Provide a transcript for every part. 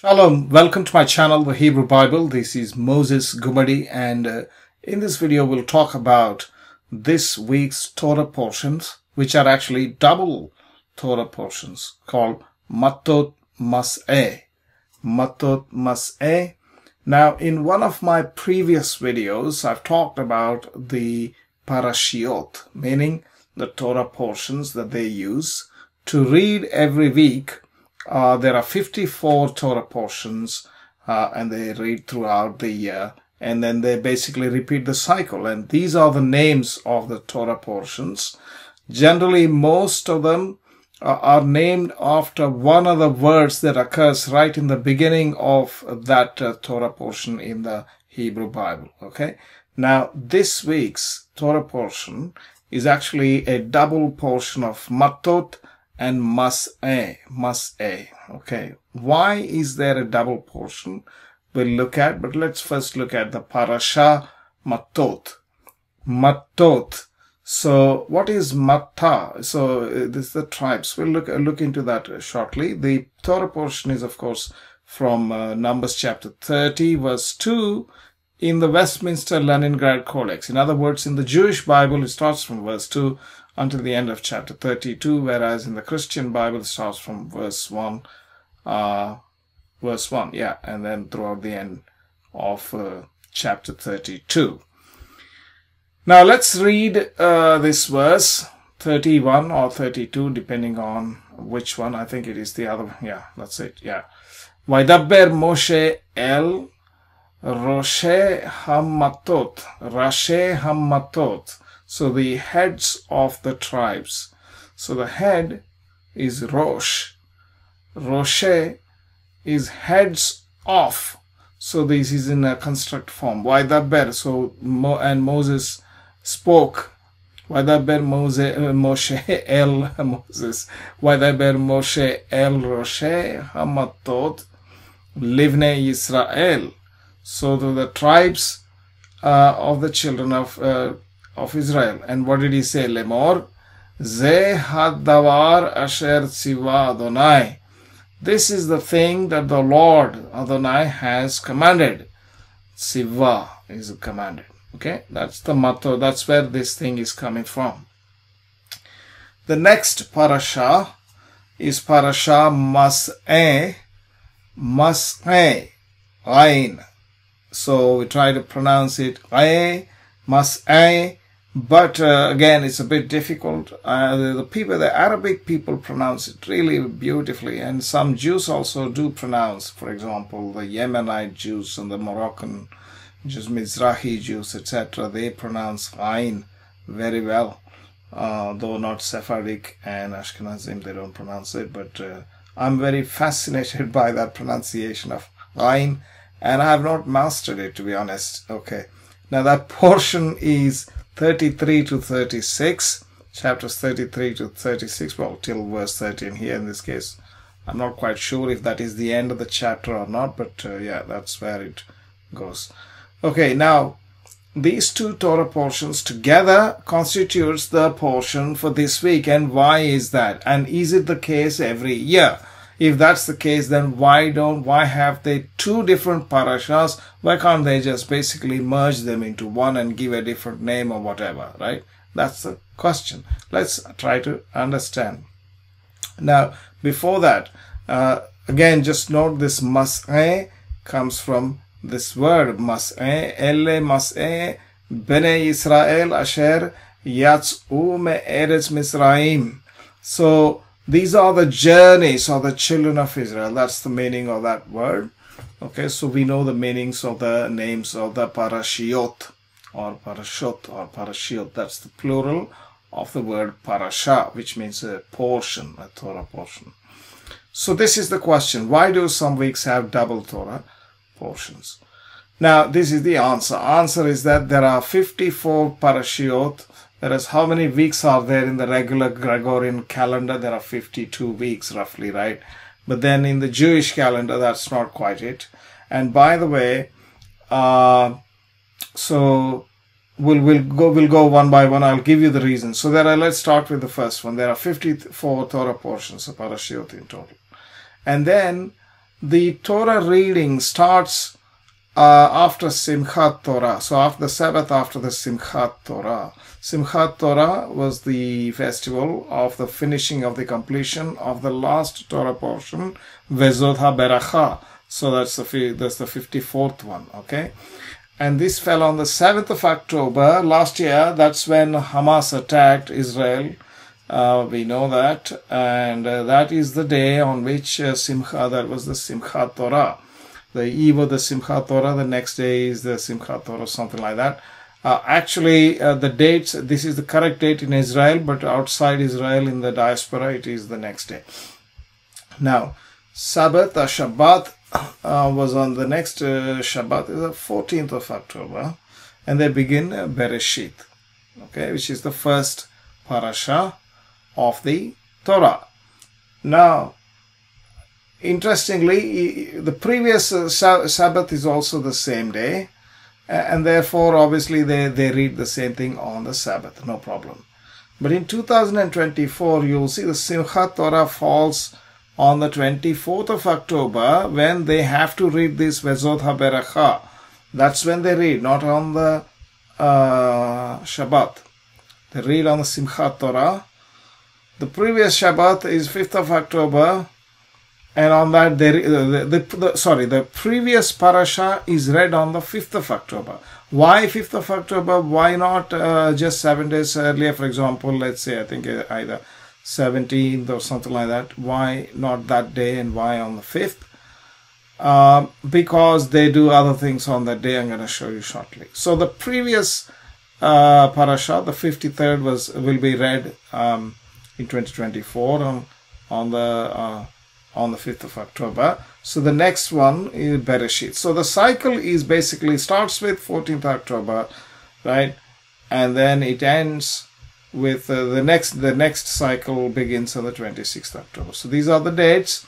Shalom, welcome to my channel, The Hebrew Bible. This is Moses Gumadi, and in this video we'll talk about this week's Torah portions, which are actually double Torah portions called Mattot Massei. Mattot Massei. Now, in one of my previous videos, I've talked about the Parashiot, meaning the Torah portions that they use to read every week. There are 54 Torah portions and they read throughout the year, and then they basically repeat the cycle, and these are the names of the Torah portions. Generally, most of them are named after one of the words that occurs right in the beginning of that Torah portion in the Hebrew Bible. Okay, now this week's Torah portion is actually a double portion of Mattot and Massei. Okay, why is there a double portion? We'll look at, but let's first look at the Parashah Mattot. Mattot. So what is Mattah? So this is the tribes. We'll look into that shortly. The Torah portion is, of course, from Numbers chapter 30, verse 2 in the Westminster Leningrad Codex. In other words, in the Jewish Bible, it starts from verse 2 until the end of chapter 32, whereas in the Christian Bible it starts from verse 1, and then throughout the end of chapter 32. Now let's read this verse 31 or 32, depending on which one. I think it is the other. Yeah, that's it. Yeah. Vaydaber Moshe el Roshei Hammatot, Rashi Hammatot. So the heads of the tribes. So the head is Rosh. Roshei is heads of. So this is in a construct form. Vaydaber. So and Moses spoke. Vaydaber Moshe el Moses. Vaydaber Moshe el Roshei Hammatot Livnei Yisrael. So to the tribes of the children of Israel. And what did he say? Lemor, Ze had-davar asher tziva Adonai. This is the thing that the Lord Adonai has commanded. Tziva is commanded. Okay, that's the motto. That's where this thing is coming from. The next parasha is Parashah Massei. Massei. Ain. So we try to pronounce it Ain, Massei. But again, it's a bit difficult. The Arabic people pronounce it really beautifully, and some Jews also do pronounce. For example, the Yemenite Jews and the Moroccan Jews, Mizrahi Jews, etc. They pronounce Ain very well, though not Sephardic and Ashkenazim. They don't pronounce it. But I'm very fascinated by that pronunciation of Ain, and I have not mastered it, to be honest. Okay, now that portion is 33 to 36, chapters 33 to 36, well, till verse 13 here in this case. I'm not quite sure if that is the end of the chapter or not, but yeah, that's where it goes. Okay, now, these two Torah portions together constitutes the portion for this week. And why is that? And is it the case every year? If that's the case, then why have they two different parashas? Why can't they just basically merge them into one and give a different name or whatever, right? That's the question. Let's try to understand. Now, before that, again, just note this Massei comes from this word Massei, Elle Massei, Bnei Yisrael Asher Yatz'u Me'eretz Misraim. So, these are the journeys of the children of Israel. That's the meaning of that word. Okay, so we know the meanings of the names of the Parashiot or Parashot or Parashiot. That's the plural of the word Parashah, which means a portion, a Torah portion. So this is the question. Why do some weeks have double Torah portions? Now, this is the answer. Answer is that there are 54 Parashiot. Whereas how many weeks are there in the regular Gregorian calendar? There are 52 weeks roughly, right? But then in the Jewish calendar, that's not quite it. And by the way, so we'll go one by one. I'll give you the reasons. So let's start with the first one. There are 54 Torah portions of Parashiot in total. And then the Torah reading starts after Simchat Torah. So after the Sabbath, after the Simchat Torah. Simchat Torah was the festival of the finishing of the completion of the last Torah portion, Vezot HaBeracha. So that's the 54th one, okay? And this fell on the 7th of October last year. That's when Hamas attacked Israel. We know that. And that is the day on which that was the Simchat Torah. The eve of the Simchat Torah, the next day is the Simchat Torah, something like that. Actually, the dates, this is the correct date in Israel, but outside Israel in the diaspora, it is the next day. Now, Sabbath, Shabbat, was on the next Shabbat, is the 14th of October, and they begin Bereshit, okay, which is the first parasha of the Torah. Now, interestingly, the previous Sabbath is also the same day, and therefore, obviously, they read the same thing on the Sabbath, no problem. But in 2024, you'll see the Simchat Torah falls on the 24th of October, when they have to read this Vezot HaBeracha. That's when they read, not on the Shabbat. They read on the Simchat Torah. The previous Shabbat is 5th of October, and on that, the previous parasha is read on the 5th of October. Why 5th of October? Why not just 7 days earlier, for example, let's say, I think either 17th or something like that. Why not that day, and why on the 5th? Because they do other things on that day. I'm going to show you shortly. So the previous parasha, the 53rd, will be read in 2024 on the 5th of October. So the next one is Bereshit. So the cycle is basically starts with 14th October, right, and then it ends with the next cycle begins on the 26th October. So these are the dates.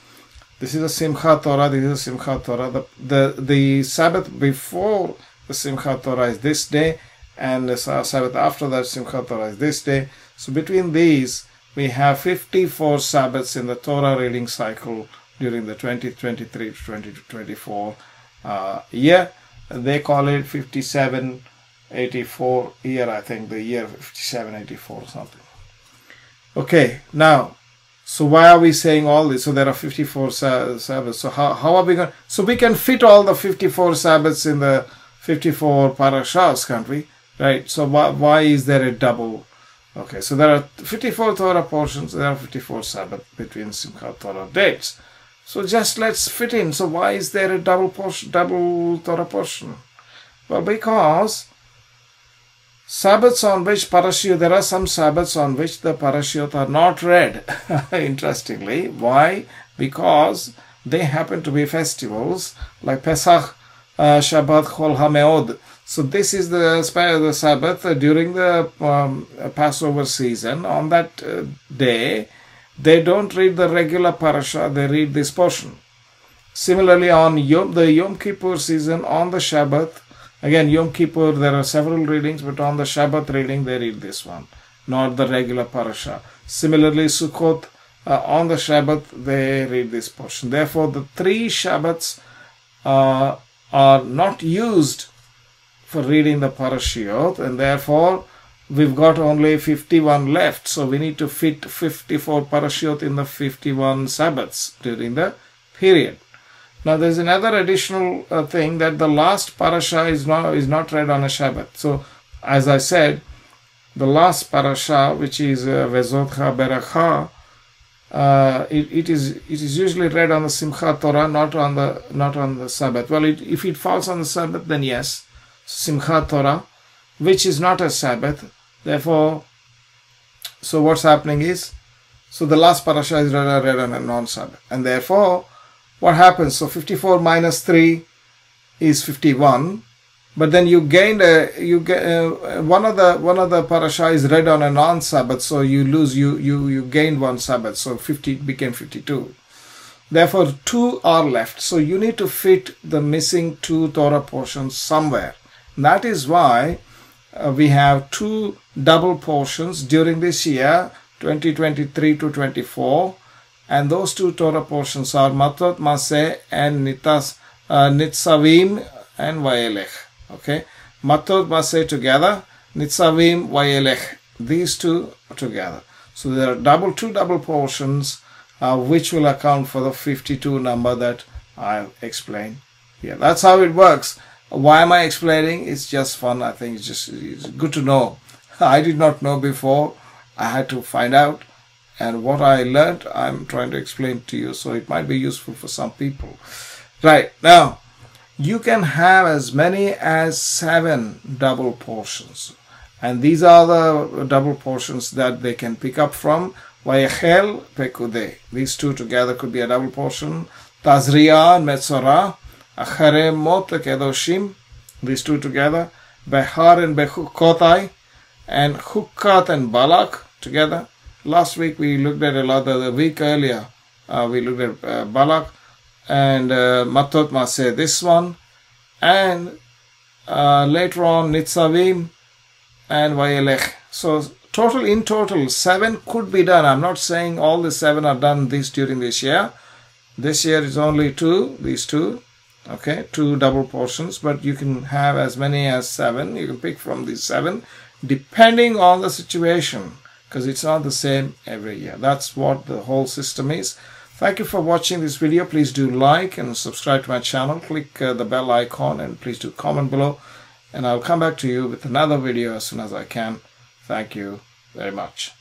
This is a Simchat Torah. This is a Simchat Torah. The Sabbath before the Simchat Torah is this day, and the Sabbath after that Simchat Torah is this day. So between these, we have 54 Sabbaths in the Torah reading cycle during the 2023 to 2024 year. They call it 5784 year, I think, the year 5784 or something. Okay, now, so why are we saying all this? So there are 54 Sabbaths. So how are we going? So we can fit all the 54 Sabbaths in the 54 Parashas, can't we? Right? So why is there a double? Okay, so there are 54 Torah portions. There are 54 Sabbath between Simchat Torah dates. So just let's fit in. So why is there a double Torah portion? Well, because Sabbaths on which Parashiyot, there are some Sabbaths on which the Parashiyot are not read. Interestingly. Why? Because they happen to be festivals like Pesach, Shabbat, Chol HaMeod. So this is the Sabbath during the Passover season. On that day, they don't read the regular parasha, they read this portion. Similarly, on the Yom Kippur season, on the Shabbat, again, Yom Kippur, there are several readings, but on the Shabbat reading, they read this one, not the regular parasha. Similarly, Sukkot, on the Shabbat, they read this portion. Therefore, the 3 Shabbats are not used for reading the Parashiyot, and therefore, we've got only 51 left. So we need to fit 54 Parashiyot in the 51 Sabbats during the period. Now there's another additional thing, that the last parasha is not read on a Shabbat. So as I said, the last parasha, which is Vezot HaBeracha, it is usually read on the Simchat Torah, not on the Sabbath. Well, if it falls on the Sabbath, then yes, Simchat Torah, which is not a Sabbath. Therefore, so what's happening is, so the last parasha is read on a non-Sabbath, and therefore, what happens? So 54 minus 3 is 51, but then you gained one of the parasha is read on a non-Sabbath, so you gained one Sabbath, so 50 became 52. Therefore, 2 are left. So you need to fit the missing 2 Torah portions somewhere. That is why we have 2 double portions during this year, 2023 to 24. And those two Torah portions are Mattot Massei and Nitzavim and YHWH. Okay, Mattot Massei together, Nitzavim, YHWH. These two together. So there are two double portions, which will account for the 52 number that I've explained here. That's how it works. Why am I explaining? It's just fun. I think it's good to know. I did not know before. I had to find out. And what I learned, I'm trying to explain to you. So it might be useful for some people. Right. Now, you can have as many as 7 double portions. And these are the double portions that they can pick up from. Vayechel Pekudei. These two together could be a double portion. Tazria and Metzorah. Acharei Mot Kedoshim. These two together. Behar and Bechukotai. And Hukat and Balak together. Last week we looked at a lot. The week earlier we looked at Balak and Mattot Massei. This one. And later on Nitzavim and YHWH. So in total 7 could be done. I'm not saying all the 7 are done during this year. This year is only 2, these 2. Okay, 2 double portions, but you can have as many as 7. You can pick from these 7 depending on the situation, because it's not the same every year. That's what the whole system is. Thank you for watching this video. Please do like and subscribe to my channel. Click the bell icon and please do comment below. And I'll come back to you with another video as soon as I can. Thank you very much.